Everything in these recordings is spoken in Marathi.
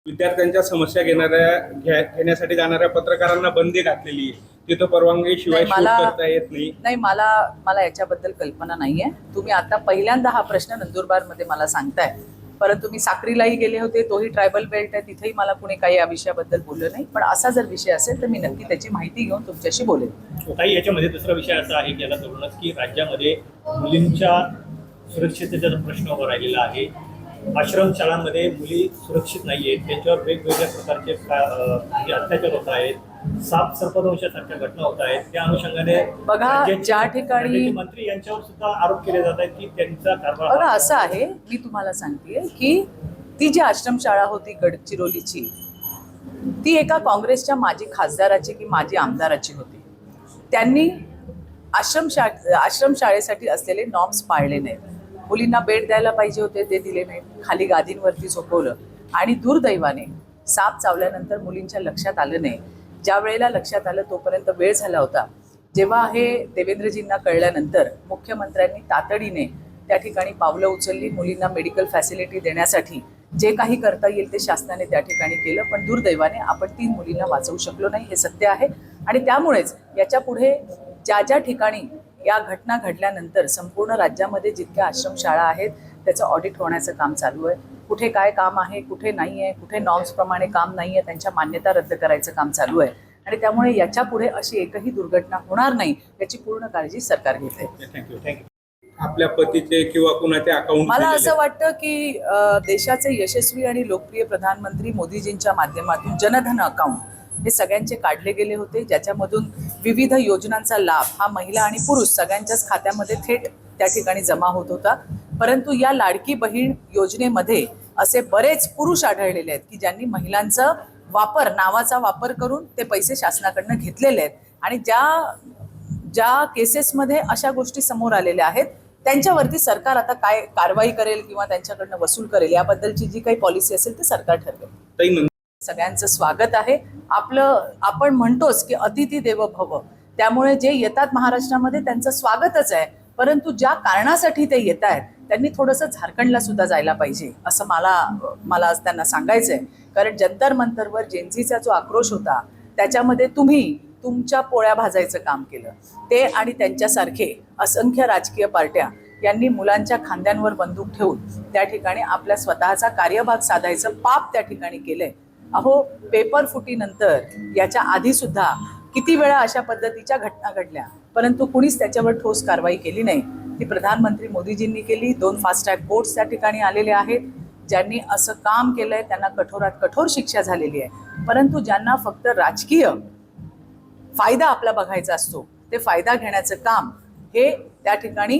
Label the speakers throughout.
Speaker 1: विद्यार्थ्यांच्या समस्या घेण्यासाठी जाणाऱ्या पत्रकारांना बंदी घातलेली आहे. तिथं परवानगी शिवाय शोध करता येत नाही.
Speaker 2: नाही, मला याच्याबद्दल कल्पना नाहीये. तुम्ही आता पहिल्यांदा हा प्रश्न नंदुरबार मध्ये मला सांगताय, परंतु मी साक्रीलाही गेले होते, तोही ट्रायबल बेल्ट आहे, तिथेही मला कुणी काही या विषयाबद्दल बोललं नाही. पण असा जर विषय असेल तर मी नक्की त्याची माहिती घेऊन तुमच्याशी बोलेन.
Speaker 3: काही याच्यामध्ये दुसरा विषय असा आहे की याला धरूनच की राज्यामध्ये मुलींच्या सुरक्षिततेचा प्रश्न उभा राहिलेला आहे. आश्रमशाळांमध्ये मुली सुरक्षित नाही आहेत, त्यांच्यावर वेगवेगळ्या प्रकारचे अत्याचार होत आहेत, साप सर्पदंशासारख्या घटना होत आहेत. त्या अनुषंगाने
Speaker 2: बघा, ज्या ठिकाणी
Speaker 3: मंत्री यांच्यावर सुद्धा आरोप केले जात आहेत की त्यांचा कारभार.
Speaker 2: बघा असं आहे, मी तुम्हाला सांगतेय की ती जी आश्रमशाळा होती गडचिरोलीची, ती एका काँग्रेसच्या माजी खासदाराची की माजी आमदाराची होती. त्यांनी आश्रमशाळेसाठी असलेले नॉर्म्स पाळले नाहीत. मुलींना बेड द्यायला पाहिजे होते, ते दिले नाहीत. खाली गादींवरती झोपवलं आणि दुर्दैवाने साप चावल्यानंतर मुलींच्या लक्षात आलं नाही. ज्या वेळेला लक्षात आलं तोपर्यंत वेळ झाला होता. जेव्हा हे देवेंद्रजींना कळल्यानंतर मुख्यमंत्र्यांनी तातडीने त्या ठिकाणी पावलं उचलली. मुलींना मेडिकल फॅसिलिटी देण्यासाठी जे काही करता येईल ते शासनाने त्या ठिकाणी केलं. पण दुर्दैवाने आपण 3 मुलींना वाचवू शकलो नाही, हे सत्य आहे. आणि त्यामुळेच याच्या पुढे ज्या ठिकाणी या घटना घडल्यानंतर संपूर्ण राज्यामध्ये जितक्या आश्रमशाळा आहेत त्याचं ऑडिट होण्याचं काम चालू आहे. कुठे काय काम आहे, कुठे नाही आहे, कुठे नॉर्म्सप्रमाणे काम नाही आहे, त्यांच्या मान्यता रद्द करायचं काम चालू आहे. आणि त्यामुळे याच्या पुढे अशी एकही दुर्घटना होणार नाही याची पूर्ण काळजी सरकार घेते.
Speaker 3: थँक्यू.
Speaker 1: आपल्या पतीचे किंवा कुणाचे अकाउंट,
Speaker 2: मला असं वाटतं की देशाचे यशस्वी आणि लोकप्रिय प्रधानमंत्री मोदीजींच्या माध्यमातून जनधन अकाउंट हे सगळ्यांचे काढले गेले होते, ज्याच्यामधून विविध योजनांचा लाभ हा महिला आणि पुरुष सगळ्यांच्याच खात्यामध्ये थेट त्या ठिकाणी जमा होत होता. परंतु या लाडकी बहीण योजनेमध्ये असे बरेच पुरुष आढळलेले आहेत की ज्यांनी महिलांचा नावाचा वापर करून ते पैसे शासनाकडनं घेतलेले आहेत. आणि ज्या केसेसमध्ये अशा गोष्टी समोर आलेल्या आहेत त्यांच्यावरती सरकार आता काय कारवाई करेल किंवा त्यांच्याकडनं वसूल करेल याबद्दलची जी काही पॉलिसी असेल ते सरकार ठरवेल. सगळ्यांचं स्वागत आहे. आपण म्हणतोच की अतिथी देवो भव, त्यामुळे जे येतात महाराष्ट्रामध्ये त्यांचं स्वागतच आहे. परंतु ज्या कारणासाठी ते येत आहेत त्यांनी थोडंसं झारखंडला सुद्धा जायला पाहिजे असं मला आज त्यांना सांगायचं आहे. कारण जंतर मंतरवर जेनझीचा जो आक्रोश होता त्याच्यामध्ये तुम्ही तुमच्या पोळ्या भाजायचं काम केलं. ते आणि त्यांच्यासारखे असंख्य राजकीय पार्ट्या यांनी मुलांच्या खांद्यांवर बंदूक ठेवून त्या ठिकाणी आपल्या स्वतःचा कार्यभाग साधायचं पाप त्या ठिकाणी केलंय. अहो, पेपर फुटीनंतर याच्या आधी सुद्धा किती वेळा अशा पद्धतीच्या घटना घडल्या, परंतु कुणीच त्याच्यावर ठोस कारवाई केली नाही. ती प्रधानमंत्री मोदीजींनी केली. 2 फास्ट ट्रॅक कोर्ट्स त्या ठिकाणी आलेले आहेत. ज्यांनी असं काम केलंय त्यांना कठोरात कठोर शिक्षा झालेली आहे. परंतु ज्यांना फक्त राजकीय फायदा आपला बघायचा असतो ते फायदा घेण्याचं काम हे त्या ठिकाणी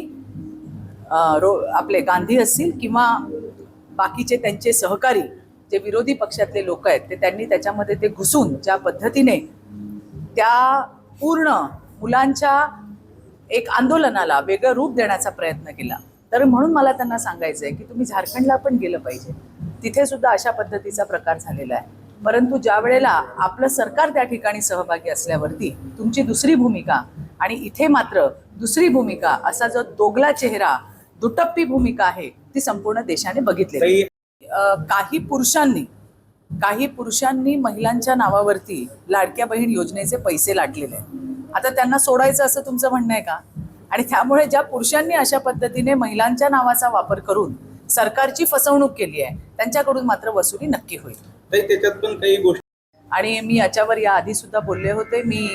Speaker 2: आपले गांधी असतील किंवा बाकीचे त्यांचे सहकारी जे विरोधी पक्षातले लोक आहेत ते त्यांनी त्याच्यामध्ये ते घुसून ज्या पद्धतीने त्या पूर्ण मुलांच्या एक आंदोलनाला वेगळं रूप देण्याचा प्रयत्न केला. तर म्हणून मला त्यांना सांगायचं आहे की तुम्ही झारखंडला पण गेलं पाहिजे. तिथे सुद्धा अशा पद्धतीचा प्रकार झालेला आहे. परंतु ज्या वेळेला आपलं सरकार त्या ठिकाणी सहभागी असल्यावरती तुमची दुसरी भूमिका आणि इथे मात्र दुसरी भूमिका असा जो दोगला चेहरा, दुटप्पी भूमिका आहे ती संपूर्ण देशाने बघितली. काही पुरुषांनी महिलांच्या नावावरती लाडक्या बहीण योजनेचे पैसे लाटलेले आहेत. आता त्यांना सोडायचं असं तुमचं म्हणणं आहे का? आणि त्यामुळे ज्या पुरुषांनी अशा पद्धतीने महिलांच्या नावाचा वापर करून सरकारची फसवणूक केली आहे त्यांच्याकडून मात्र वसुली नक्की होईल.
Speaker 1: त्याच्यात पण काही गोष्टी
Speaker 2: आणि मी याच्यावर या आधी सुद्धा बोलले होते. मी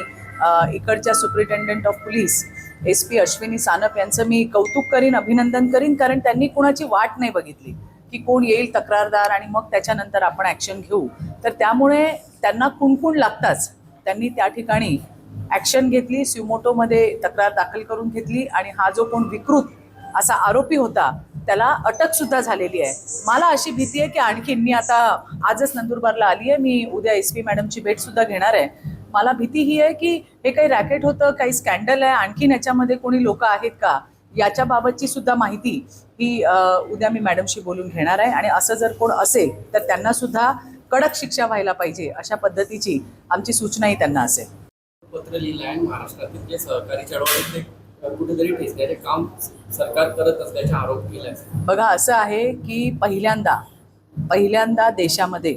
Speaker 2: इकडच्या superintendent of police SP Ashwini Sanap यांचं मी कौतुक करीन, अभिनंदन करीन. कारण त्यांनी कुणाची वाट नाही बघितली की कोण येईल तक्रारदार आणि मग त्याच्यानंतर आपण ॲक्शन घेऊ. तर त्यामुळे त्यांना कुणकुण लागताच त्यांनी त्या ठिकाणी ॲक्शन घेतली, स्युमोटोमध्ये तक्रार दाखल करून घेतली. आणि हा जो कोण विकृत असा आरोपी होता त्याला अटक सुद्धा झालेली आहे. मला अशी भीती आहे की आणखीन, मी आता आजच नंदुरबारला आली आहे, मी उद्या SP मॅडमची भेट सुद्धा घेणार आहे. मला भीती ही आहे की हे काही रॅकेट होतं, काही स्कॅन्डल आहे, आणखीन याच्यामध्ये कोणी लोक आहेत का याच्या बाबतची सुद्धा माहिती ही उद्या मी मॅडमशी बोलून घेणार आहे. आणि असं जर कोण असेल तर त्यांना सुद्धा कडक शिक्षा व्हायला पाहिजे अशा पद्धतीची आमची सूचनाही त्यांना असेल.
Speaker 4: पत्र लिहिलं आहे महाराष्ट्रातील जे सहकारी चळवळीतले कुठेतरी ठेचण्याचे काम सरकार करत असल्याचा आरोप केला आहे.
Speaker 2: बघा, असं आहे की पहिल्यांदा देशामध्ये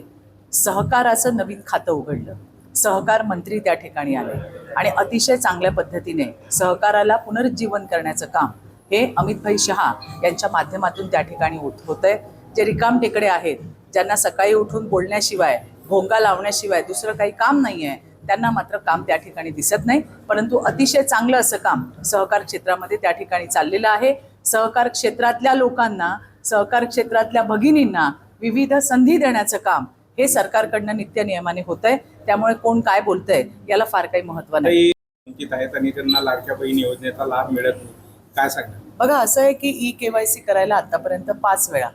Speaker 2: सहकाराचं नवीन खातं उघडलं. सहकार मंत्री त्या ठिकाणी आले आणि अतिशय चांगल्या पद्धतीने सहकाराला पुनरुज्जीवन करण्याचं काम हे अमितभाई शहा यांच्या माध्यमातून त्या ठिकाणी होतंय. जे रिकाम टेकडे आहेत, ज्यांना सकाळी उठून बोलण्याशिवाय, भोंगा लावण्याशिवाय दुसरं काही काम नाही आहे, त्यांना मात्र काम त्या ठिकाणी दिसत नाही. परंतु अतिशय चांगलं असं काम सहकार क्षेत्रामध्ये त्या ठिकाणी चाललेलं आहे. सहकार क्षेत्रातल्या लोकांना, सहकार क्षेत्रातल्या भगिनींना विविध संधी देण्याचं काम हे सरकारकडनं नित्य नियमाने होतंय. त्यामुळे कोण काय बोलतंय याला फार काही महत्व नाही.
Speaker 1: काही वंचित आहेत आणि त्यांना लाडक्या बहीण योजनेचा लाभ मिळत नाही, काय सांगणार?
Speaker 2: बघा, असं आहे की KYC करायला आतापर्यंत 5 वेळा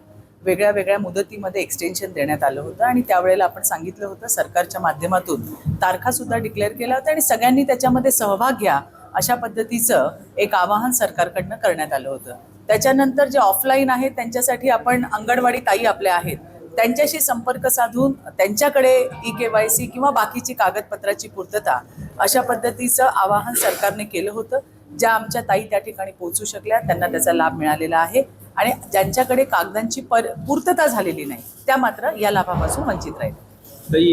Speaker 2: वेगळ्या वेगळ्या मुदतीमध्ये एक्सटेन्शन देण्यात आलं होतं आणि त्यावेळेला आपण सांगितलं होतं सरकारच्या माध्यमातून तारखा सुद्धा डिक्लेअर केल्या होत्या आणि सगळ्यांनी त्याच्यामध्ये सहभाग घ्या अशा पद्धतीचं एक आवाहन सरकारकडनं करण्यात आलं होतं. त्याच्यानंतर जे ऑफलाईन आहेत त्यांच्यासाठी आपण अंगणवाडी ताई आपल्या आहेत त्यांच्याशी संपर्क साधून त्यांच्याकडे KYC किंवा बाकीची कागदपत्राची पूर्तता अशा पद्धतीचं आवाहन सरकारने केलं होतं. ज्या आमच्या ताई त्या ठिकाणी पोहोचू शकल्या त्यांना त्याचा लाभ मिळालेला आहे आणि ज्यांच्याकडे कागदांची पूर्तता झालेली नाही त्या मात्र या लाभापासून वंचित राहील.
Speaker 1: ताई,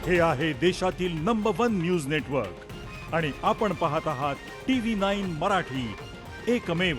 Speaker 5: हे आहे देशातील नंबर 1 न्यूज नेटवर्क आणि आपण पाहत आहात TV9 मराठी, एकमेव.